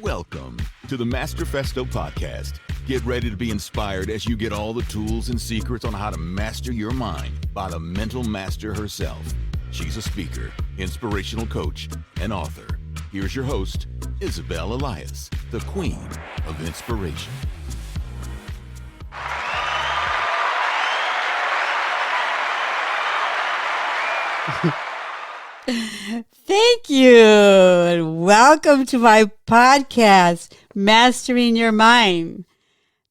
Welcome to the Masterfesto podcast. Get ready to be inspired as you get all the tools and secrets on how to master your mind by the mental master herself. She's a speaker, inspirational coach, and author. Here's your host, Isabel Elias, the Queen of Inspiration. Thank you, and welcome to my podcast, Mastering Your Mind.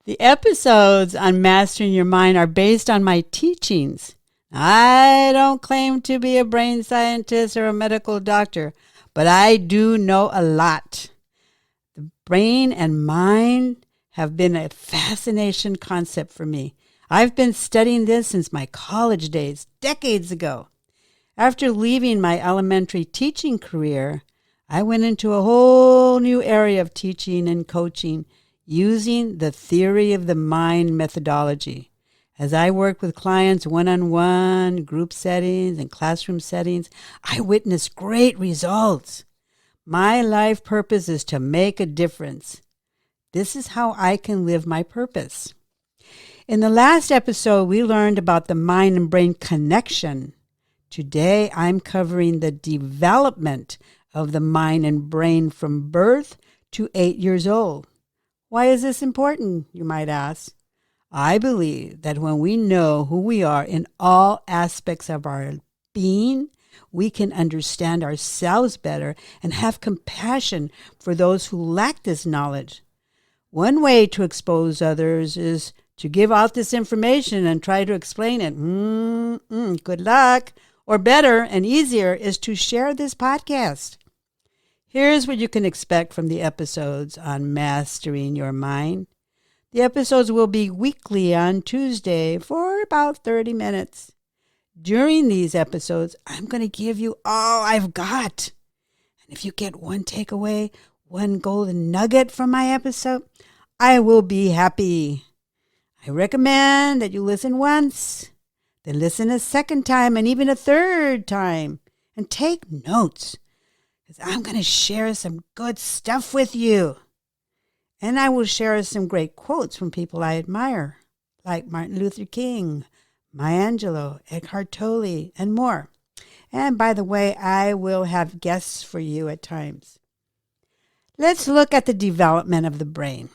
The episodes on Mastering Your Mind are based on my teachings. I don't claim to be a brain scientist or a medical doctor, but I do know a lot. The brain and mind have been a fascination concept for me. I've been studying this since my college days, decades ago. After leaving my elementary teaching career, I went into a whole new area of teaching and coaching using the theory of the mind methodology. As I worked with clients one-on-one, group settings, and classroom settings, I witnessed great results. My life purpose is to make a difference. This is how I can live my purpose. In the last episode, we learned about the mind and brain connection. Today, I'm covering the development of the mind and brain from birth to 8 years old. Why is this important, you might ask? I believe that when we know who we are in all aspects of our being, we can understand ourselves better and have compassion for those who lack this knowledge. One way to expose others is to give out this information and try to explain it. Good luck. Or better and easier is to share this podcast. Here's what you can expect from the episodes on Mastering Your Mind. The episodes will be weekly on Tuesday for about 30 minutes. During these episodes, I'm going to give you all I've got. And if you get one takeaway, one golden nugget from my episode, I will be happy. I recommend that you listen once, then listen a second time and even a third time. And take notes, because I'm going to share some good stuff with you. And I will share some great quotes from people I admire, like Martin Luther King, Maya Angelou, Eckhart Tolle, and more. And by the way, I will have guests for you at times. Let's look at the development of the brain.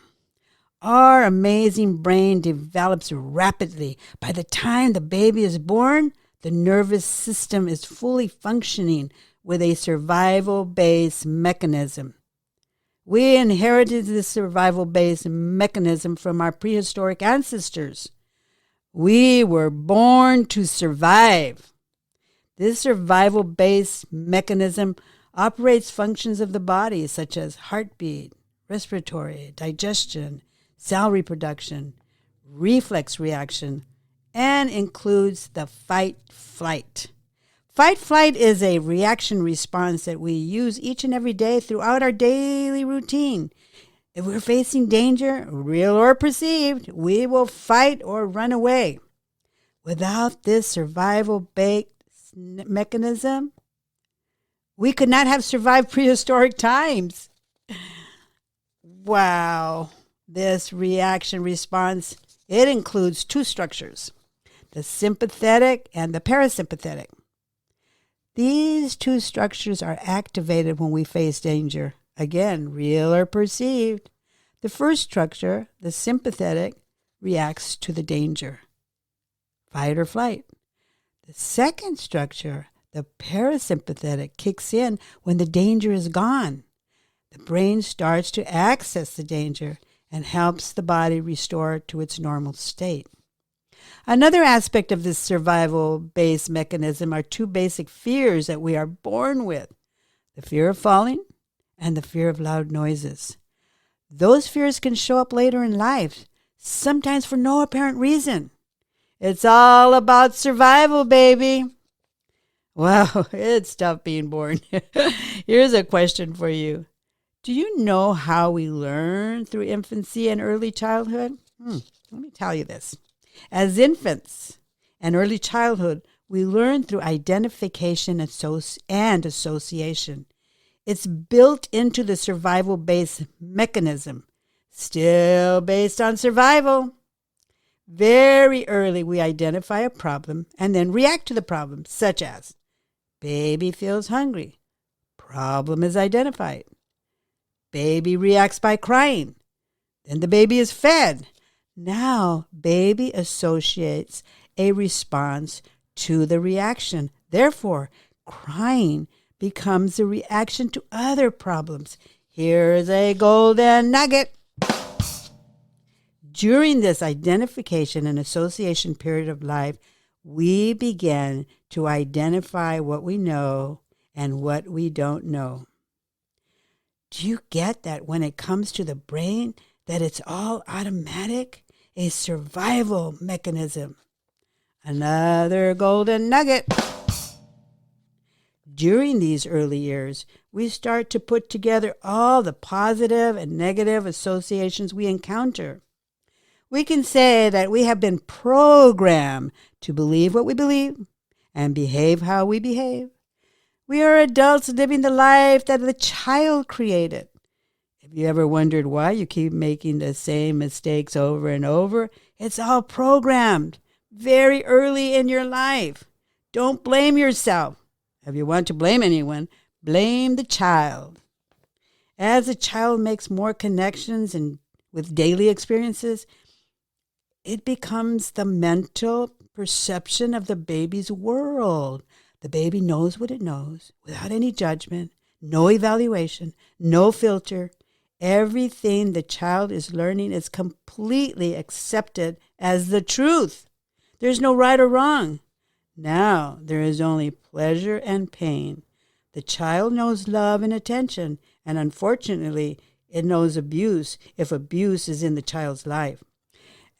Our amazing brain develops rapidly. By the time the baby is born, the nervous system is fully functioning with a survival-based mechanism. We inherited this survival-based mechanism from our prehistoric ancestors. We were born to survive. This survival-based mechanism operates functions of the body such as heartbeat, respiratory, digestion, cell reproduction, reflex reaction, and includes the fight-flight. Fight-flight is a reaction response that we use each and every day throughout our daily routine. If we're facing danger, real or perceived, we will fight or run away. Without this survival-based mechanism, we could not have survived prehistoric times. Wow. This reaction response, it includes two structures, the sympathetic and the parasympathetic. These two structures are activated when we face danger. Again, real or perceived. The first structure, the sympathetic, reacts to the danger, fight or flight. The second structure, the parasympathetic, kicks in when the danger is gone. The brain starts to access the danger and helps the body restore to its normal state. Another aspect of this survival-based mechanism are two basic fears that we are born with, the fear of falling and the fear of loud noises. Those fears can show up later in life, sometimes for no apparent reason. It's all about survival, baby. Wow, it's tough being born. Here's a question for you. Do you know how we learn through infancy and early childhood? Let me tell you this. As infants and early childhood, we learn through identification and association. It's built into the survival-based mechanism, still based on survival. Very early, we identify a problem and then react to the problem, such as baby feels hungry. Problem is identified. Baby reacts by crying. Then the baby is fed. Now, baby associates a response to the reaction. Therefore, crying becomes a reaction to other problems. Here's a golden nugget. During this identification and association period of life, we begin to identify what we know and what we don't know. Do you get that when it comes to the brain, that it's all automatic? A survival mechanism. Another golden nugget. During these early years, we start to put together all the positive and negative associations we encounter. We can say that we have been programmed to believe what we believe and behave how we behave. We are adults living the life that the child created. Have you ever wondered why you keep making the same mistakes over and over? It's all programmed very early in your life. Don't blame yourself. If you want to blame anyone, blame the child. As the child makes more connections and with daily experiences, it becomes the mental perception of the baby's world. The baby knows what it knows without any judgment, no evaluation, no filter. Everything the child is learning is completely accepted as the truth. There's no right or wrong. Now there is only pleasure and pain. The child knows love and attention, and unfortunately, it knows abuse if abuse is in the child's life.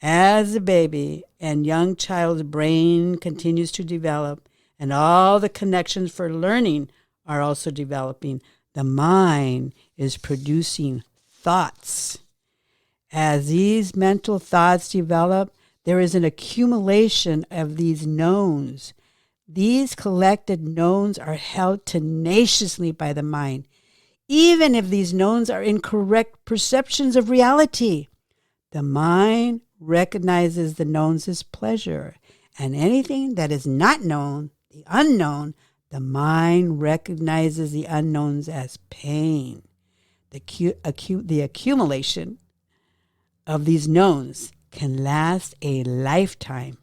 As the baby and young child's brain continues to develop, and all the connections for learning are also developing, the mind is producing thoughts. As these mental thoughts develop, there is an accumulation of these knowns. These collected knowns are held tenaciously by the mind, even if these knowns are incorrect perceptions of reality. The mind recognizes the knowns as pleasure, and anything that is not known, the unknown, the mind recognizes the unknowns as pain. The accumulation of these knowns can last a lifetime.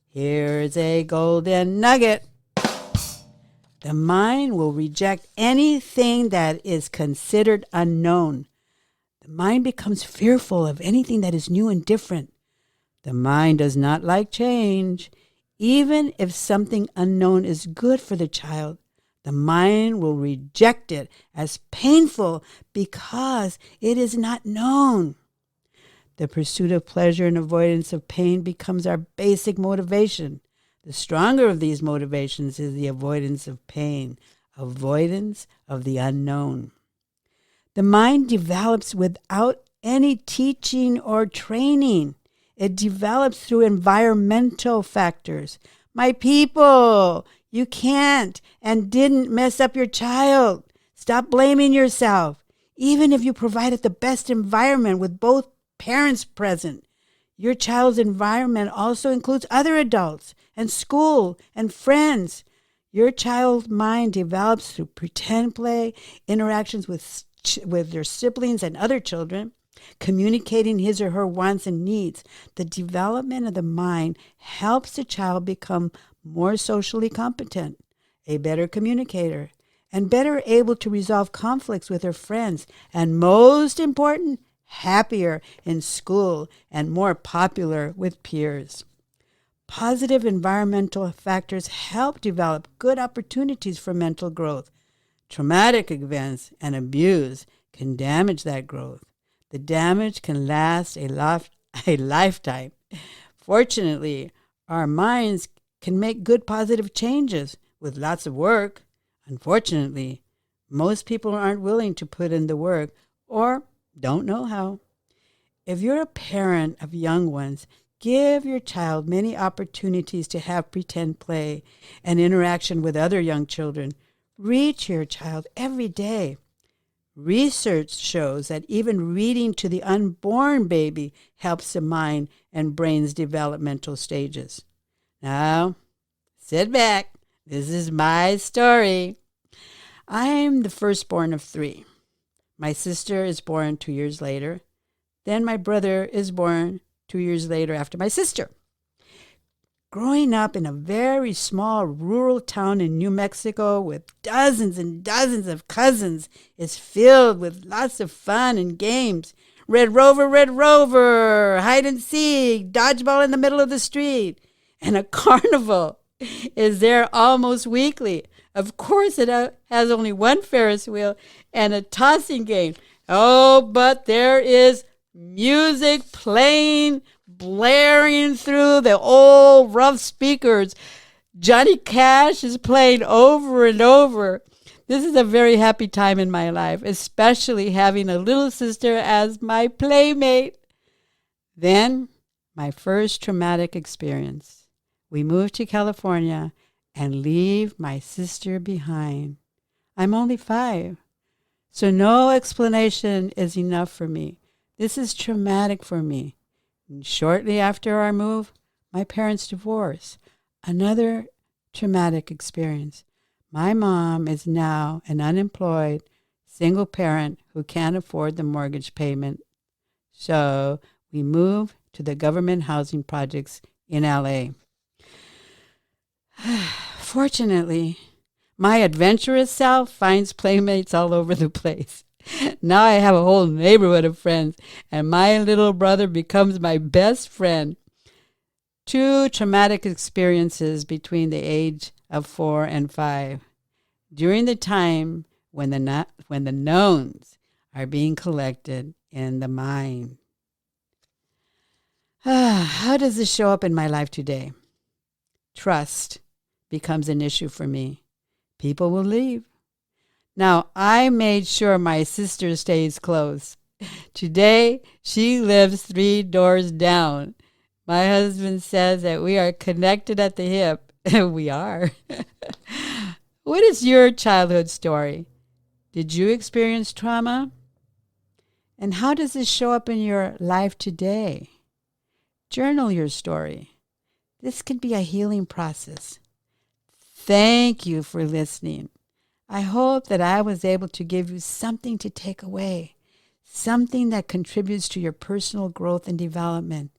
Here's a golden nugget. The mind will reject anything that is considered unknown. The mind becomes fearful of anything that is new and different. The mind does not like change. Even if something unknown is good for the child, the mind will reject it as painful because it is not known. The pursuit of pleasure and avoidance of pain becomes our basic motivation. The stronger of these motivations is the avoidance of pain, avoidance of the unknown. The mind develops without any teaching or training. It develops through environmental factors. My people, you can't and didn't mess up your child. Stop blaming yourself. Even if you provided the best environment with both parents present, your child's environment also includes other adults and school and friends. Your child's mind develops through pretend play, interactions with their siblings and other children, communicating his or her wants and needs. The development of the mind helps the child become more socially competent, a better communicator, and better able to resolve conflicts with her friends, and most important, happier in school and more popular with peers. Positive environmental factors help develop good opportunities for mental growth. Traumatic events and abuse can damage that growth. The damage can last a lifetime. Fortunately, our minds can make good positive changes with lots of work. Unfortunately, most people aren't willing to put in the work or don't know how. If you're a parent of young ones, give your child many opportunities to have pretend play and interaction with other young children. Reach your child every day. Research shows that even reading to the unborn baby helps the mind and brain's developmental stages. Now, sit back. This is my story. I'm the firstborn of 3. My sister is born 2 years later. Then my brother is born 2 years later after my sister. Growing up in a very small rural town in New Mexico with dozens and dozens of cousins is filled with lots of fun and games. Red Rover, hide and seek, dodgeball in the middle of the street. And a carnival is there almost weekly. Of course, it has only one Ferris wheel and a tossing game. Oh, but there is music playing, blaring through the old rough speakers. Johnny Cash is playing over and over. This is a very happy time in my life, especially having a little sister as my playmate. Then, my first traumatic experience. We moved to California and leave my sister behind. I'm only 5, so no explanation is enough for me. This is traumatic for me. And shortly after our move, my parents divorced. Another traumatic experience. My mom is now an unemployed single parent who can't afford the mortgage payment. So we moved to the government housing projects in LA. Fortunately, my adventurous self finds playmates all over the place. Now I have a whole neighborhood of friends, and my little brother becomes my best friend. 2 traumatic experiences between the age of 4 and 5, during the time when the knowns are being collected in the mind. How does this show up in my life today? Trust becomes an issue for me. People will leave. Now, I made sure my sister stays close. Today, she lives 3 doors down. My husband says that we are connected at the hip. We are. What is your childhood story? Did you experience trauma? And how does this show up in your life today? Journal your story. This can be a healing process. Thank you for listening. I hope that I was able to give you something to take away, something that contributes to your personal growth and development.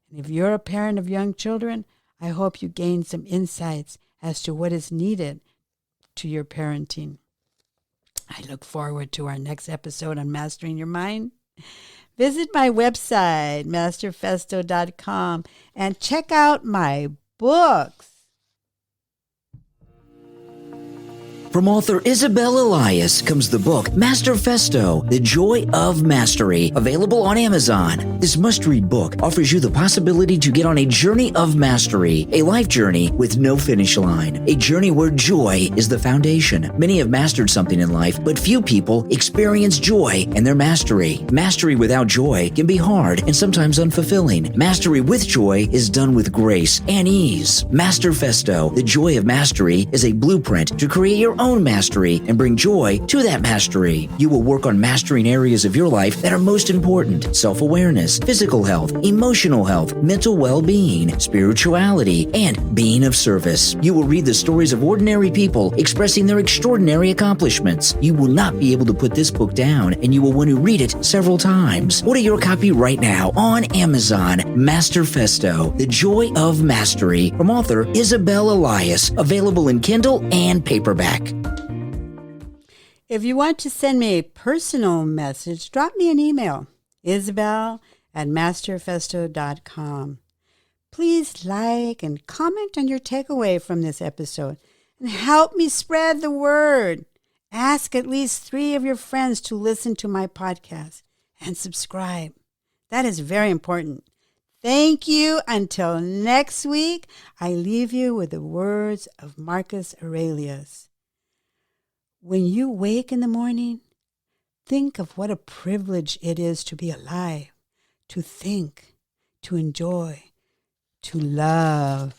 And if you're a parent of young children, I hope you gain some insights as to what is needed to your parenting. I look forward to our next episode on Mastering Your Mind. Visit my website, masterfesto.com, and check out my books. From author Isabel Elias comes the book Master Festo, The Joy of Mastery, available on Amazon. This must-read book offers you the possibility to get on a journey of mastery, a life journey with no finish line, a journey where joy is the foundation. Many have mastered something in life, but few people experience joy in their mastery. Mastery without joy can be hard and sometimes unfulfilling. Mastery with joy is done with grace and ease. Master Festo, The Joy of Mastery, is a blueprint to create your own mastery and bring joy to that mastery. You will work on mastering areas of your life that are most important: self-awareness, physical health, emotional health, mental well-being, spirituality, and being of service. You will read the stories of ordinary people expressing their extraordinary accomplishments. You will not be able to put this book down, and you will want to read it several times. Order your copy right now on Amazon. Master Festo, The Joy of Mastery, from author Isabel Elias, available in Kindle and paperback. If you want to send me a personal message, drop me an email, isabel@masterfesto.com. Please like and comment on your takeaway from this episode and help me spread the word. Ask at least 3 of your friends to listen to my podcast and subscribe. That is very important. Thank you. Until next week, I leave you with the words of Marcus Aurelius. When you wake in the morning, think of what a privilege it is to be alive, to think, to enjoy, to love.